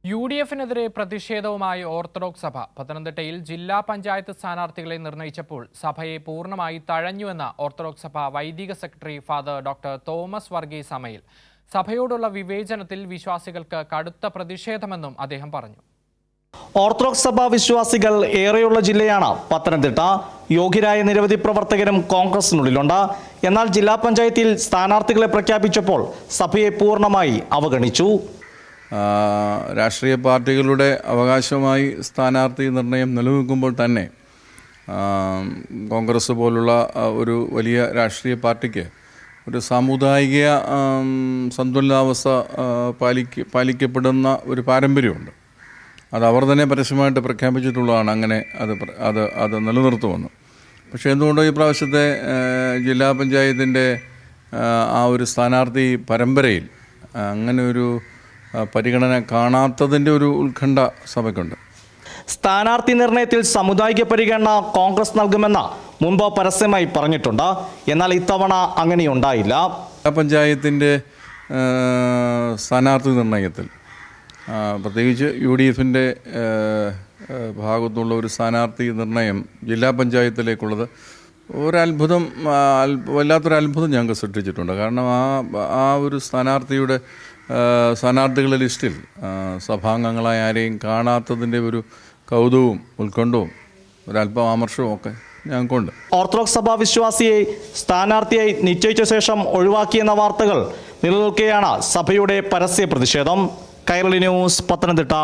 UDF-നെതിരെ പ്രതിഷേധവുമായി ഓർത്തഡോക്സ് സഭ പത്തനംതിട്ടയിൽ ജില്ലാ പഞ്ചായത്ത് സ്ഥാനാർത്ഥികളെ നിർണയിച്ചപ്പോൾ സഭയെ പൂർണ്ണമായി തഴഞ്ഞുവെന്ന ഓർത്തഡോക്സ് സഭ വൈദിക secretary father doctor Thomas Varghese Amayil. സഭയോടുള്ള വിവേചനത്തിൽ വിശ്വാസികൾക്ക് കടുത്ത പ്രതിഷേധമെന്നും അദ്ദേഹം പറഞ്ഞു. ഓർത്തഡോക്സ് സഭ വിശ്വാസികൾ ഏറെയുള്ള ജില്ലയാണ് പത്തനംതിട്ട. യോഗ്യരായ നിരവധി പ്രവർത്തകരും കോൺഗ്രസിനുള്ളിലുണ്ട്. എന്നാൽ ജില്ലാ പഞ്ചായത്തിൽ സ്ഥാനാർത്ഥികളെ പ്രഖ്യാപിച്ചപ്പോൾ സഭയെ പൂർണ്ണമായി അവഗണിച്ചു. രാഷ്ട്രീയ പാർട്ടികളുടെ അവകാശമായി സ്ഥാനാർത്ഥി നിർണയം നിലനിൽക്കുമ്പോൾ തന്നെ കോൺഗ്രസ് പോലുള്ള ഒരു വലിയ രാഷ്ട്രീയ പാർട്ടിക്ക് ഒരു സാമുദായിക സന്തുലിതാവസ്ഥ പാലിക്കപ്പെടുന്ന ഒരു പാരമ്പര്യമുണ്ട്. അത് അവർ തന്നെ പരസ്യമായിട്ട് പ്രഖ്യാപിച്ചിട്ടുള്ളതാണ്. അങ്ങനെ അത് നിലനിർത്തുമെന്ന്. പക്ഷേ എന്തുകൊണ്ടോ ഈ പ്രാവശ്യത്തെ ജില്ലാ പഞ്ചായത്തിൻ്റെ ആ ഒരു സ്ഥാനാർത്ഥി പരമ്പരയിൽ അങ്ങനെ ഒരു പരിഗണന കാണാത്തതിൻ്റെ ഒരു ഉത്കണ്ഠ സഭയ്ക്കുണ്ട്. സ്ഥാനാർത്ഥി നിർണയത്തിൽ സാമുദായിക പരിഗണന കോൺഗ്രസ് നൽകുമെന്ന് മുമ്പ് പരസ്യമായി പറഞ്ഞിട്ടുണ്ട്. എന്നാൽ ഇത്തവണ അങ്ങനെയുണ്ടായില്ല. പഞ്ചായത്തിൻ്റെ സ്ഥാനാർത്ഥി നിർണയത്തിൽ പ്രത്യേകിച്ച് UDF-ൻ്റെ ഭാഗത്തുള്ള ഒരു സ്ഥാനാർത്ഥി നിർണയം ജില്ലാ പഞ്ചായത്തിലേക്കുള്ളത് വല്ലാത്തൊരു അത്ഭുതം ഞങ്ങൾക്ക് സൃഷ്ടിച്ചിട്ടുണ്ട്. കാരണം ആ ഒരു സ്ഥാനാർത്ഥികളുടെ ലിസ്റ്റിൽ സഭാംഗങ്ങളായ ആരെയും കാണാത്തതിൻ്റെ ഒരു കൗതുകവും ഉത്കണ്ഠവും ഒരല്പം ആമർഷവും ഒക്കെ ഞങ്ങൾക്കുണ്ട്. ഓർത്തഡോക്സ് സഭ വിശ്വാസിയെ സ്ഥാനാർത്ഥിയായി നിശ്ചയിച്ച ശേഷം ഒഴിവാക്കിയെന്ന വാർത്തകൾ നിലനിൽക്കെയാണ് സഭയുടെ പരസ്യ പ്രതിഷേധം. കൈരളി ന്യൂസ്, പത്തനംതിട്ട.